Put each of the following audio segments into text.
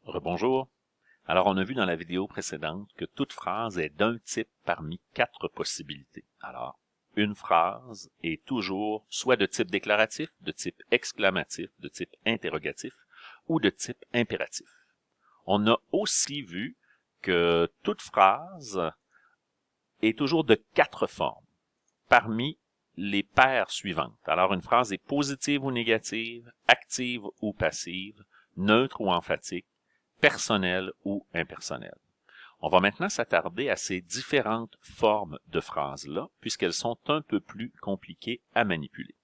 Rebonjour. Alors, on a vu dans la vidéo précédente que toute phrase est d'un type parmi 4 possibilités. Alors, une phrase est toujours soit de type déclaratif, de type exclamatif, de type interrogatif ou de type impératif. On a aussi vu que toute phrase est toujours de 4 formes parmi les paires suivantes. Alors, une phrase est positive ou négative, active ou passive, neutre ou emphatique, personnel ou impersonnel. On va maintenant s'attarder à ces différentes formes de phrases-là, puisqu'elles sont un peu plus compliquées à manipuler.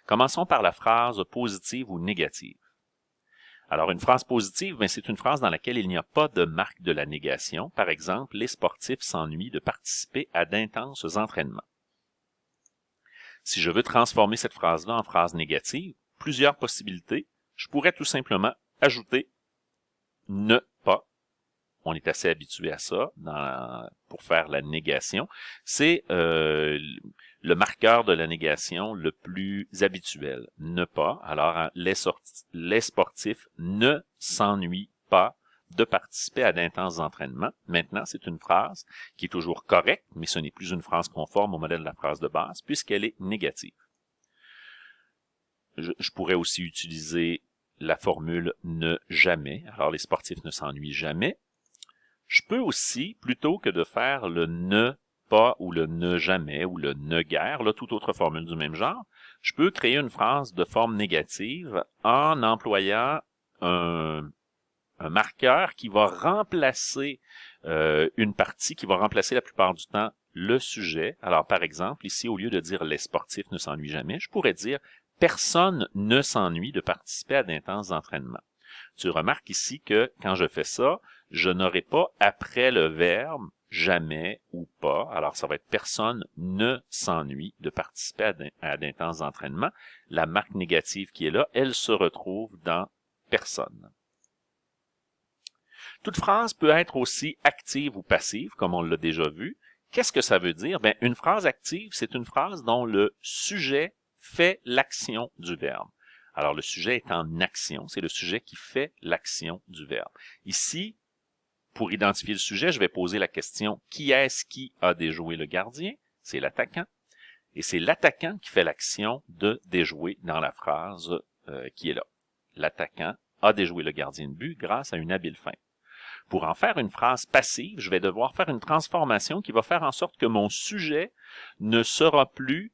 Commençons par la phrase positive ou négative. Alors, une phrase positive, c'est une phrase dans laquelle il n'y a pas de marque de la négation. Par exemple, les sportifs s'ennuient de participer à d'intenses entraînements. Si je veux transformer cette phrase-là en phrase négative, plusieurs possibilités. Je pourrais tout simplement ajouter ne pas. On est assez habitué à ça pour faire la négation. C'est le marqueur de la négation le plus habituel. Ne pas. Alors, les sportifs ne s'ennuient pas de participer à d'intenses entraînements. Maintenant, c'est une phrase qui est toujours correcte, mais ce n'est plus une phrase conforme au modèle de la phrase de base, puisqu'elle est négative. Je pourrais aussi utiliser la formule « ne jamais ». Alors, les sportifs ne s'ennuient jamais. Je peux aussi, plutôt que de faire le « ne pas » ou le « ne jamais » ou le « ne guère », là, toute autre formule du même genre, je peux créer une phrase de forme négative en employant un marqueur qui va remplacer une partie, qui va remplacer la plupart du temps le sujet. Alors, par exemple, ici, au lieu de dire « les sportifs ne s'ennuient jamais », je pourrais dire « personne ne s'ennuie de participer à d'intenses entraînements ». Tu remarques ici que quand je fais ça, je n'aurai pas après le verbe « jamais » ou « pas ». Alors, ça va être « personne ne s'ennuie de participer à d'intenses entraînements ». La marque négative qui est là, elle se retrouve dans « personne ». Toute phrase peut être aussi active ou passive, comme on l'a déjà vu. Qu'est-ce que ça veut dire? Une phrase active, c'est une phrase dont le sujet fait l'action du verbe. Alors, le sujet est en action, c'est le sujet qui fait l'action du verbe. Ici, pour identifier le sujet, je vais poser la question « Qui est-ce qui a déjoué le gardien? » C'est l'attaquant. Et c'est l'attaquant qui fait l'action de déjouer dans la phrase qui est là. L'attaquant a déjoué le gardien de but grâce à une habile feinte. Pour en faire une phrase passive, je vais devoir faire une transformation qui va faire en sorte que mon sujet ne fera plus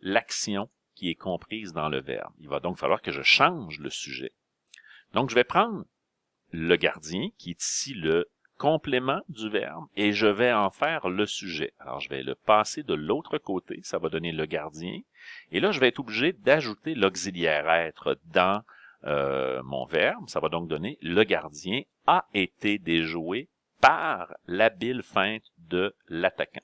l'action qui est comprise dans le verbe. Il va donc falloir que je change le sujet. Donc, je vais prendre le gardien, qui est ici le complément du verbe, et je vais en faire le sujet. Alors, je vais le passer de l'autre côté, ça va donner le gardien, et là, je vais être obligé d'ajouter l'auxiliaire être dans mon verbe. Ça va donc donner le gardien a été déjoué par l'habile feinte de l'attaquant.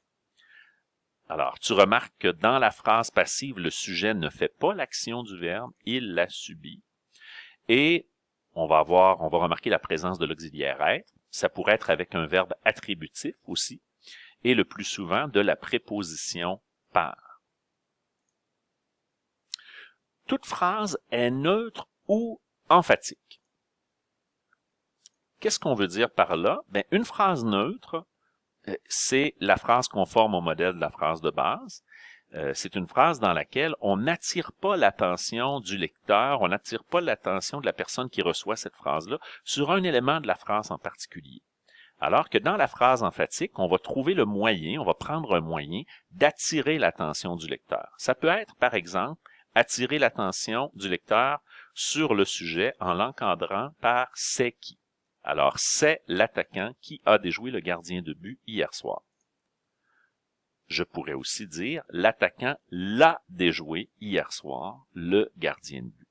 Alors, tu remarques que dans la phrase passive, le sujet ne fait pas l'action du verbe, il la subit. Et on va remarquer la présence de l'auxiliaire être. Ça pourrait être avec un verbe attributif aussi, et le plus souvent de la préposition par. Toute phrase est neutre ou emphatique. Qu'est-ce qu'on veut dire par là? Une phrase neutre, c'est la phrase conforme au modèle de la phrase de base. C'est une phrase dans laquelle on n'attire pas l'attention du lecteur, on n'attire pas l'attention de la personne qui reçoit cette phrase-là sur un élément de la phrase en particulier. Alors que dans la phrase emphatique, on va trouver le moyen, on va prendre un moyen d'attirer l'attention du lecteur. Ça peut être, par exemple, attirer l'attention du lecteur sur le sujet en l'encadrant par « c'est qui ». Alors, c'est l'attaquant qui a déjoué le gardien de but hier soir. Je pourrais aussi dire l'attaquant l'a déjoué hier soir, le gardien de but.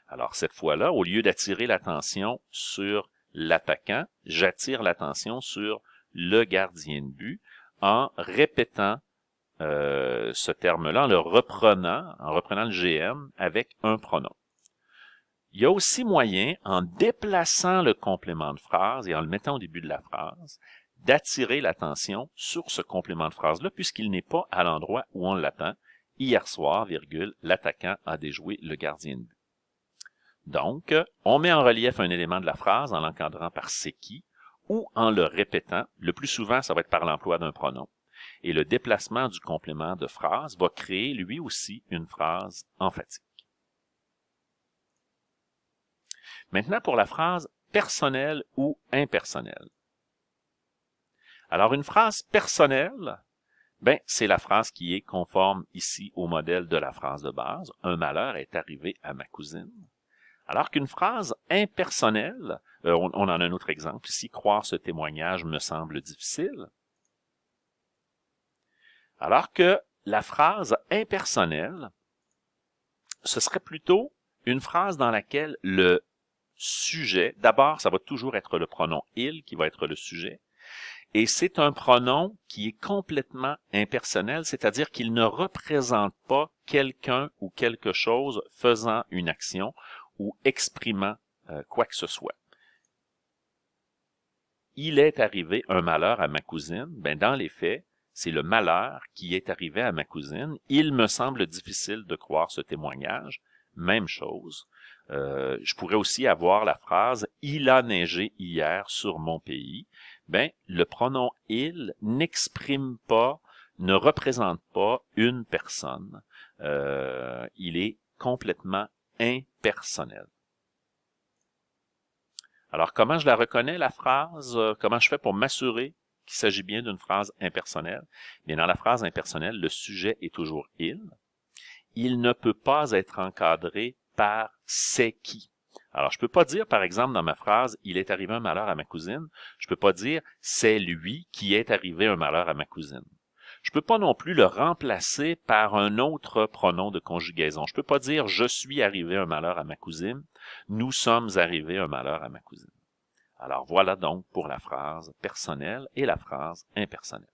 Alors, cette fois-là, au lieu d'attirer l'attention sur l'attaquant, j'attire l'attention sur le gardien de but en répétant ce terme-là, en reprenant le GM avec un pronom. Il y a aussi moyen, en déplaçant le complément de phrase et en le mettant au début de la phrase, d'attirer l'attention sur ce complément de phrase-là, puisqu'il n'est pas à l'endroit où on l'attend. Hier soir, l'attaquant a déjoué le gardien de but. Donc, on met en relief un élément de la phrase en l'encadrant par « c'est qui » ou en le répétant. Le plus souvent, ça va être par l'emploi d'un pronom. Et le déplacement du complément de phrase va créer lui aussi une phrase emphatique. Maintenant, pour la phrase personnelle ou impersonnelle. Alors, une phrase personnelle, c'est la phrase qui est conforme ici au modèle de la phrase de base. Un malheur est arrivé à ma cousine. Alors qu'une phrase impersonnelle, on en a un autre exemple ici, croire ce témoignage me semble difficile. Alors que la phrase impersonnelle, ce serait plutôt une phrase dans laquelle le sujet, d'abord, ça va toujours être le pronom « il » qui va être le sujet, et c'est un pronom qui est complètement impersonnel, c'est-à-dire qu'il ne représente pas quelqu'un ou quelque chose faisant une action ou exprimant quoi que ce soit. Il est arrivé un malheur à ma cousine. Dans les faits, c'est le malheur qui est arrivé à ma cousine. Il me semble difficile de croire ce témoignage. Même chose. Je pourrais aussi avoir la phrase « Il a neigé hier sur mon pays ». Le pronom « il » n'exprime pas, ne représente pas une personne. Il est complètement impersonnel. Alors, comment je la reconnais, la phrase? Comment je fais pour m'assurer qu'il s'agit bien d'une phrase impersonnelle? Dans la phrase impersonnelle, le sujet est toujours « il ». Il ne peut pas être encadré par « c'est qui ». Alors, je peux pas dire, par exemple, dans ma phrase « Il est arrivé un malheur à ma cousine », je peux pas dire « C'est lui qui est arrivé un malheur à ma cousine ». Je peux pas non plus le remplacer par un autre pronom de conjugaison. Je peux pas dire « Je suis arrivé un malheur à ma cousine »,« Nous sommes arrivés un malheur à ma cousine ». Alors, voilà donc pour la phrase personnelle et la phrase impersonnelle.